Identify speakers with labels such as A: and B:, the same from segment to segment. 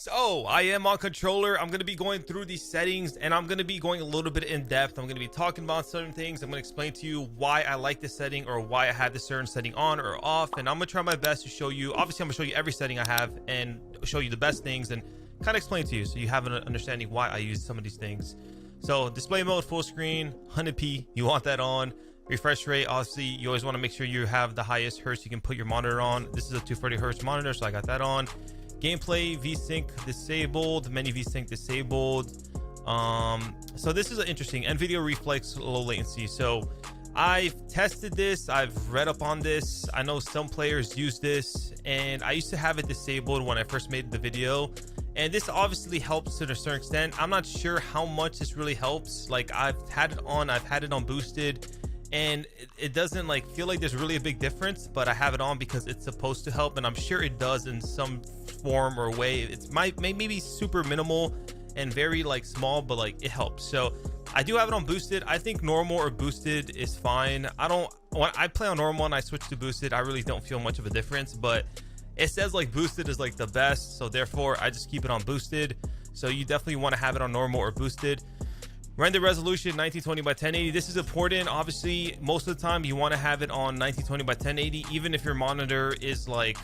A: So I am on controller. I'm going to be going through these settings and I'm going to be going a little bit in depth. I'm going to be talking about certain things. I'm going to explain to you why I like this setting or why I had this certain setting on or off. And I'm going to try my best to show you, obviously I'm going to show you every setting I have and show you the best things and kind of explain to you so you have an understanding why I use some of these things. So display mode, full screen, 100p, you want that on. Refresh rate, obviously you always want to make sure you have the highest hertz you can put your monitor on. This is a 240 hertz monitor, so I got that on. Gameplay VSync disabled, menu VSync disabled. So this is an interesting NVIDIA Reflex low latency. So I've tested this, I've read up on this. I know some players use this and I used to have it disabled when I first made the video, and this obviously helps to a certain extent. I'm not sure how much this really helps. Like I've had it on boosted, and it doesn't like feel like there's really a big difference, but I have it on because it's supposed to help, and I'm sure it does in some form or way. It's maybe super minimal and very like small, but like it helps. So I do have it on boosted. I think normal or boosted is fine. When I play on normal and I switch to boosted, I really don't feel much of a difference, but it says like boosted is like the best, so therefore I just keep it on boosted. So you definitely want to have it on normal or boosted. Render resolution 1920 by 1080. This is important. Obviously most of the time you want to have it on 1920 by 1080, even if your monitor is like,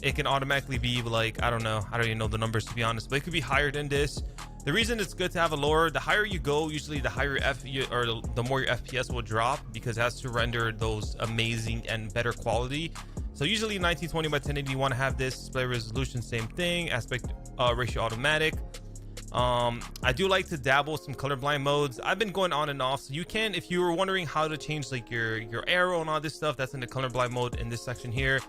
A: it can automatically be like, I don't even know the numbers to be honest, but it could be higher than this. The reason it's good to have a lower, the higher you go, usually the higher the more your FPS will drop, because it has to render those amazing and better quality. So usually 1920 by 1080 you want to have this. Display resolution, same thing. Aspect ratio automatic. I do like to dabble some colorblind modes. I've been going on and off, so you can, if you were wondering how to change like your arrow and all this stuff, that's in the colorblind mode in this section here.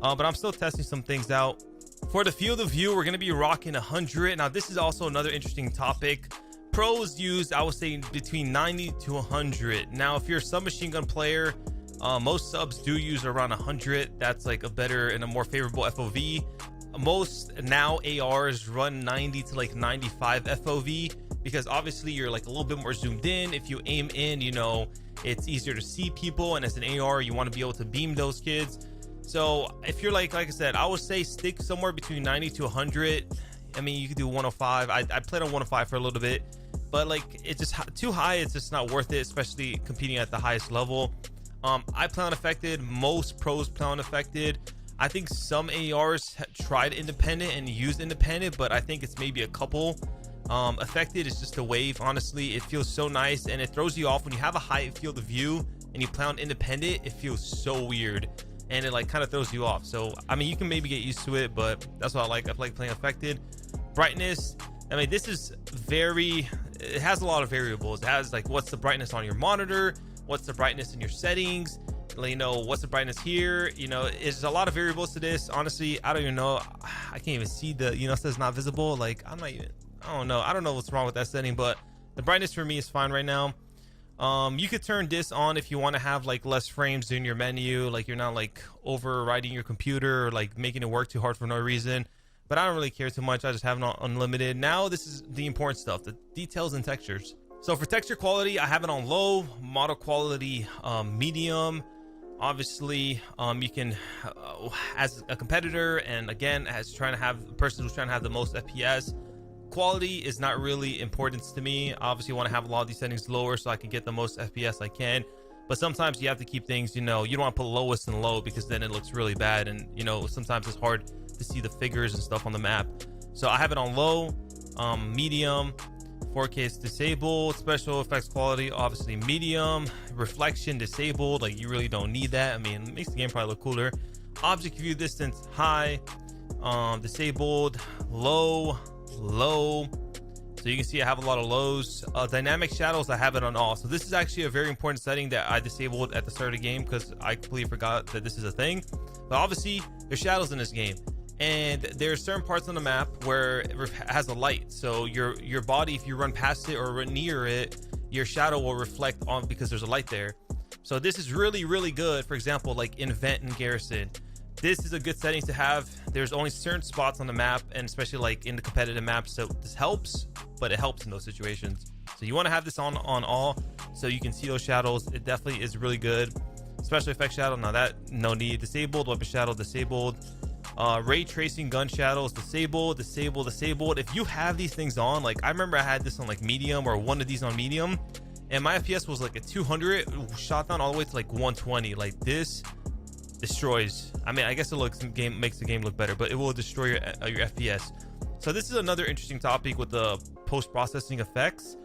A: But I'm still testing some things out. For the field of view, we're going to be rocking 100. Now this is also another interesting topic. Pros use, I would say, between 90 to 100. Now if you're a submachine gun player, most subs do use around 100. That's like a better and a more favorable FOV. Most now ARs run 90 to like 95 FOV, because obviously you're like a little bit more zoomed in. If you aim in, you know, it's easier to see people, and as an AR you want to be able to beam those kids. So if you're like I said, I would say stick somewhere between 90 to 100. I mean, you could do 105. I played on 105 for a little bit, but like it's just too high. It's just not worth it, especially competing at the highest level. I play on affected. Most pros play on affected. I think some ARs tried independent and used independent, but I think it's maybe a couple. Affected is just a wave. Honestly, it feels so nice, and it throws you off when you have a high field of view and you play on independent. It feels so weird, and it like kind of throws you off. So I mean, you can maybe get used to it, but that's what I like. I like playing affected. Brightness, I mean, this is it has a lot of variables. It has like, what's the brightness on your monitor, what's the brightness in your settings, you know, what's the brightness here, you know, it's a lot of variables to this. Honestly, I don't even know. I can't even see the, you know, it says not visible. Like I don't know what's wrong with that setting, but the brightness for me is fine right now. You could turn this on if you want to have like less frames in your menu, like you're not like overriding your computer or like making it work too hard for no reason. But I don't really care too much. I just have it on unlimited. Now this is the important stuff, the details and textures. So for texture quality, I have it on low, model quality medium. Obviously you can as a competitor, and again as a person who's trying to have the most FPS, quality is not really important to me. Obviously, I want to have a lot of these settings lower so I can get the most FPS I can, but sometimes you have to keep things, you know, you don't want to put lowest and low because then it looks really bad, and you know, sometimes it's hard to see the figures and stuff on the map. So I have it on low, medium. 4K is disabled. Special effects quality obviously medium. Reflection disabled, like you really don't need that. I mean, it makes the game probably look cooler. Object view distance high, disabled. Low. So you can see I have a lot of lows. Dynamic shadows, I have it on all. So this is actually a very important setting that I disabled at the start of the game because I completely forgot that this is a thing. But obviously there's shadows in this game, and there's certain parts on the map where it has a light, so your body, if you run past it or run near it, your shadow will reflect on because there's a light there. So this is really good. For example, like in Vent and Garrison, this is a good setting to have. There's only certain spots on the map, and especially like in the competitive maps, so this helps, but it helps in those situations. So you want to have this on all so you can see those shadows. It definitely is really good. Special effect shadow, now that no need. Disabled. Weapon shadow disabled. Ray tracing gun shadows disabled. If you have these things on, like I remember I had this on like medium, or one of these on medium, and my FPS was like a 200, shot down all the way to like 120. Like this destroys. I mean, I guess it makes the game look better, but it will destroy your FPS. So this is another interesting topic with the post-processing effects.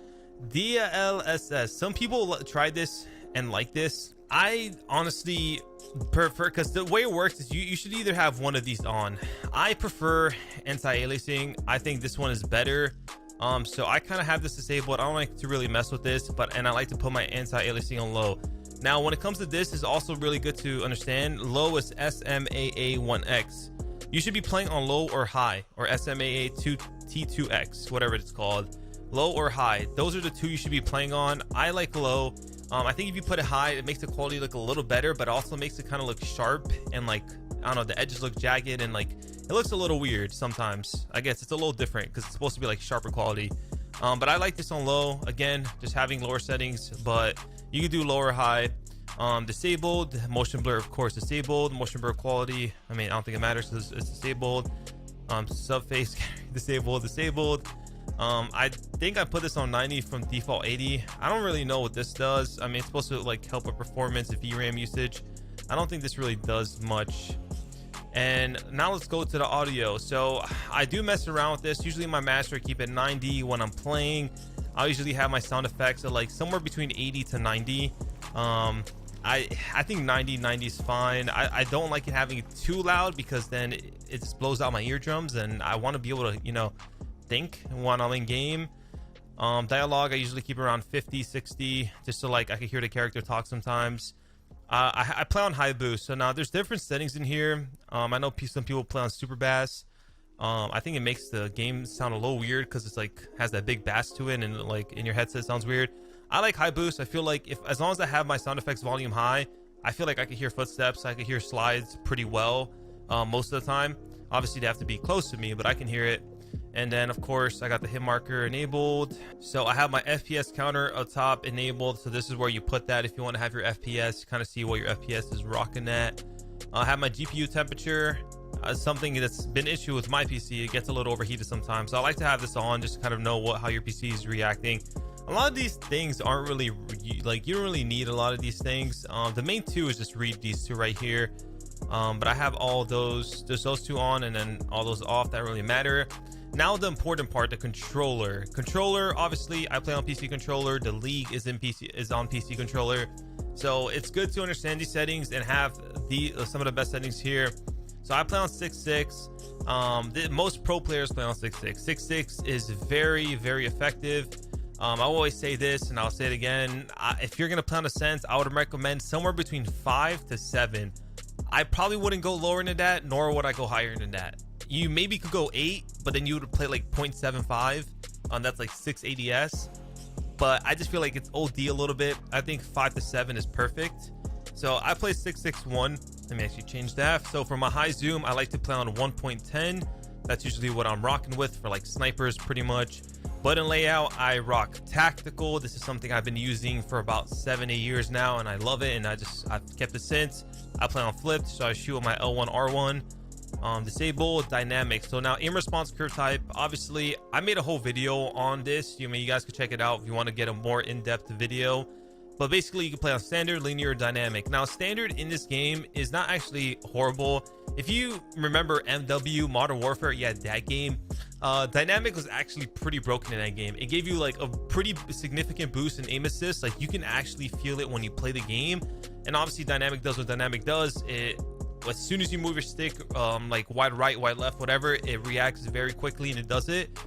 A: DLSS. Some people tried this and like this. I honestly prefer, because the way it works is you should either have one of these on. I prefer anti-aliasing. I think this one is better. So I kind of have this disabled. I don't like to really mess with this, and I like to put my anti-aliasing on low. Now when it comes to this, is also really good to understand. Low is SMAA1X. You should be playing on low or high, or SMAA2T2X, whatever it's called. Low or high, those are the two you should be playing on. I like low. I think if you put it high, it makes the quality look a little better, but also makes it kind of look sharp, and like, I don't know, the edges look jagged, and like it looks a little weird sometimes. I guess it's a little different because it's supposed to be like sharper quality. But I like this on low, again, just having lower settings, but you can do lower, high. Disabled, motion blur, of course, disabled. Motion blur quality, I mean, I don't think it matters because it's disabled. Subface disabled. I think I put this on 90 from default 80. I don't really know what this does. I mean, it's supposed to like help with performance and VRAM usage. I don't think this really does much. And now let's go to the audio. So I do mess around with this. Usually my master, I keep it 90 when I'm playing. I usually have my sound effects at like somewhere between 80 to 90. I think 90 is fine. I don't like it having it too loud, because then it just blows out my eardrums, and I want to be able to, you know, think when I'm in game. Dialogue, I usually keep around 50, 60, just so like I can hear the character talk sometimes. I play on high boost. So now there's different settings in here. I know some people play on super bass. I think it makes the game sound a little weird because it's like has that big bass to it, and like in your headset it sounds weird. I like high boost. I feel like as long as I have my sound effects volume high, I feel like I can hear footsteps. I can hear slides pretty well most of the time. Obviously they have to be close to me, but I can hear it. And then of course I got the hit marker enabled. So I have my FPS counter up top enabled. So this is where you put that if you want to have your FPS, kind of see what your FPS is rocking at. I have my GPU temperature. Something that's been an issue with my PC. It gets a little overheated sometimes. So I like to have this on just to kind of know how your PC is reacting. A lot of these things aren't really like, you don't really need a lot of these things. The main two is just read these two right here. But I have all those, there's those two on, and then all those off that really matter. Now the important part, the controller. Obviously I play on PC controller. The League is on PC controller. So it's good to understand these settings and have some of the best settings here. So I play on 6.6. Most pro players play on 6.6. 6.6 is very, very effective. I always say this, and I'll say it again. If you're gonna play on a Sense, I would recommend somewhere between 5 to 7. I probably wouldn't go lower than that, nor would I go higher than that. You maybe could go 8, but then you would play like 0.75. That's like 680s. But I just feel like it's OD a little bit. I think 5 to 7 is perfect. So I play 6.6.1. Let me actually change that. So for my high zoom, I like to play on 1.10. That's usually what I'm rocking with for like snipers pretty much. Button layout, I rock tactical. This is something I've been using for about 7-8 years now, and I love it, and I've kept it since. I play on flipped, so I shoot with my L1 R1. Disable dynamic. So now aim response curve type, obviously I made a whole video on this. You guys can check it out if you want to get a more in-depth video. But basically you can play on standard, linear, dynamic. Now standard in this game is not actually horrible. If you remember MW Modern Warfare, yeah, that game, dynamic was actually pretty broken in that game. It gave you like a pretty significant boost in aim assist. Like you can actually feel it when you play the game. And obviously dynamic does what dynamic does. As soon as you move your stick, like wide right, wide left, whatever, it reacts very quickly and it does it.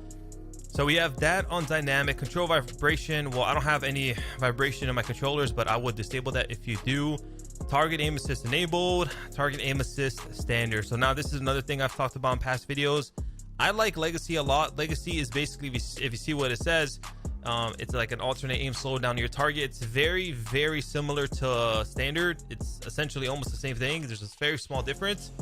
A: So we have that on dynamic. Control vibration, well, I don't have any vibration in my controllers, but I would disable that if you do. Target aim assist enabled, target aim assist standard. So now this is another thing I've talked about in past videos. I like Legacy a lot. Legacy is basically, if you see what it says, it's like an alternate aim slow down to your target. It's very, very similar to standard. It's essentially almost the same thing. There's a very small difference,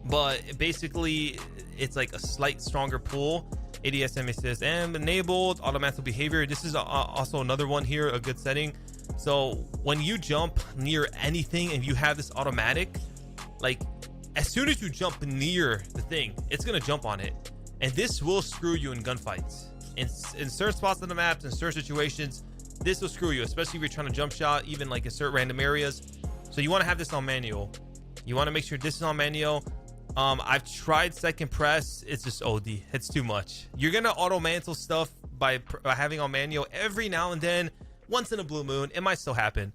A: but basically it's like a slight stronger pull. ADS aim assist and enabled automatic behavior. This is also another one here, a good setting. So when you jump near anything and you have this automatic, like as soon as you jump near the thing, it's gonna jump on it, and this will screw you in gunfights. In certain spots on the maps, in certain situations, this will screw you, especially if you're trying to jump shot, even like in certain random areas. So you want to have this on manual. You want to make sure this is on manual. I've tried second press. It's just OD. It's too much. You're gonna auto mantle stuff by having on manual every now and then. Once in a blue moon, it might still happen,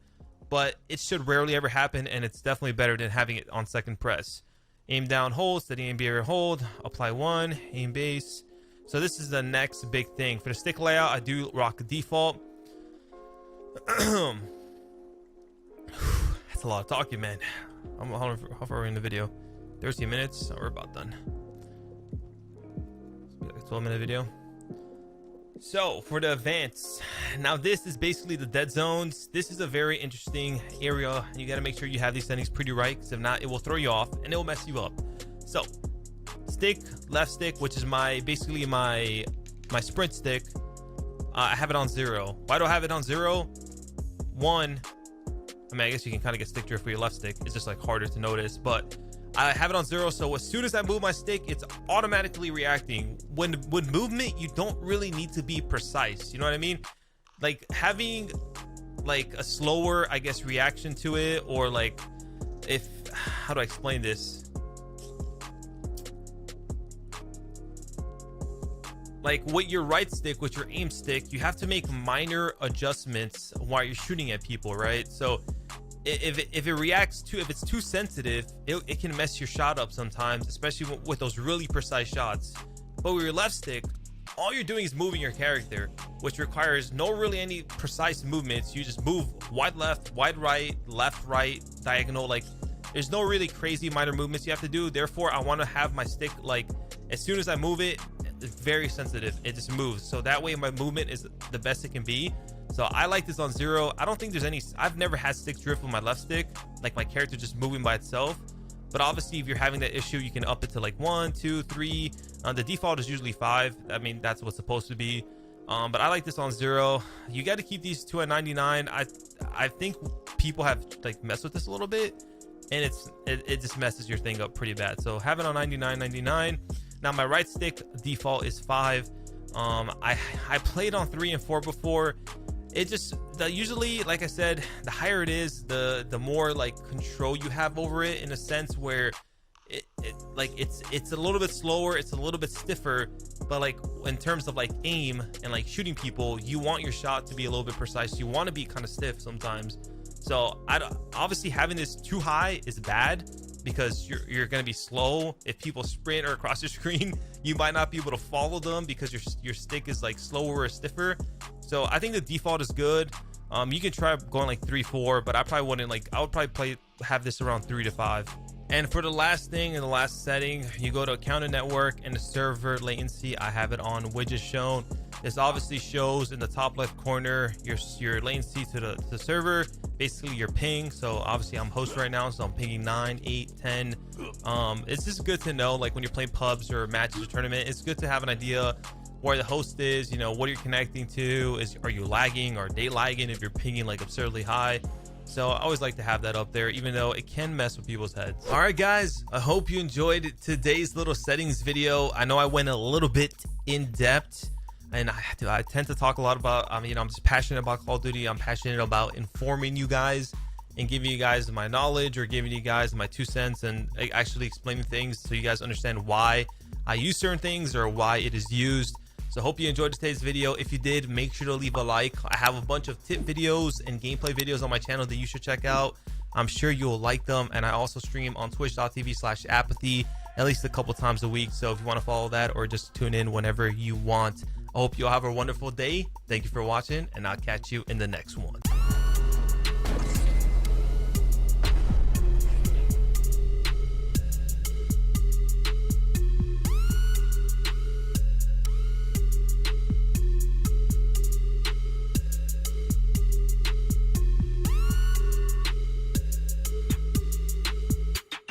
A: but it should rarely ever happen, and it's definitely better than having it on second press. Aim down, hold, steady aim barrier, hold, apply one, aim base. So this is the next big thing. For the stick layout, I do rock default. That's a lot of talking, man. How far are we in the video? 13 minutes. Oh, we're about done. It's like a 12-minute video. So for the advanced, now this is basically the dead zones. This is a very interesting area. You got to make sure you have these settings pretty right, because if not, it will throw you off and it will mess you up. So stick, left stick, which is basically my sprint stick, I have it on 0. Why do I have it on 0? One, I mean, I guess you can kind of get stick drift for your left stick. It's just like harder to notice, but I have it on 0. So as soon as I move my stick, it's automatically reacting. When movement, you don't really need to be precise. You know what I mean? Like having like a slower, I guess, reaction to it, or like how do I explain this? Like with your right stick, with your aim stick, you have to make minor adjustments while you're shooting at people, right? So if it reacts to, if it's too sensitive, it can mess your shot up sometimes, especially with those really precise shots. But with your left stick, all you're doing is moving your character, which requires no really any precise movements. You just move wide left, wide right, left, right, diagonal. Like there's no really crazy minor movements you have to do. Therefore, I want to have my stick, like as soon as I move it, it's very sensitive. It just moves. So that way my movement is the best it can be. So I like this on 0. I don't think there's any, I've never had stick drift with my left stick, like my character just moving by itself. But obviously if you're having that issue, you can up it to like 1, 2, 3. The default is usually 5. I mean, that's what's supposed to be. But I like this on 0. You got to keep these two at 99. I think people have like messed with this a little bit, and it just messes your thing up pretty bad. So have it on 99. Now my right stick default is 5. I played on 3 and 4 before. It just usually, like I said, the higher it is, the more like control you have over it, in a sense where it's a little bit slower, it's a little bit stiffer, but like in terms of like aim and like shooting people, you want your shot to be a little bit precise. You want to be kind of stiff sometimes. So obviously having this too high is bad, because you're going to be slow. If people sprint or across your screen, you might not be able to follow them because your stick is like slower or stiffer. So I think the default is good. You can try going like 3-4, but I probably wouldn't. Like I would probably have this around 3 to 5. And for the last thing, in the last setting, you go to account and network, and the server latency, I have it on widget shown. This obviously shows in the top left corner your latency to the server, basically your ping. So obviously I'm host right now, so I'm pinging 9, 8, 10. It's just good to know, like when you're playing pubs or matches or tournament, it's good to have an idea where the host is, you know, what you're connecting to. Are you lagging, or are they lagging if you're pinging like absurdly high? So I always like to have that up there, even though it can mess with people's heads. All right, guys, I hope you enjoyed today's little settings video. I know I went a little bit in depth, and I tend to talk a lot about, I'm just passionate about Call of Duty. I'm passionate about informing you guys and giving you guys my knowledge, or giving you guys my 2 cents, and actually explaining things so you guys understand why I use certain things or why it is used. So hope you enjoyed today's video. If you did, make sure to leave a like. I have a bunch of tip videos and gameplay videos on my channel that you should check out. I'm sure you'll like them. And I also stream on twitch.tv/apathy at least a couple times a week. So if you want to follow that, or just tune in whenever you want. I hope you'll have a wonderful day. Thank you for watching, and I'll catch you in the next one.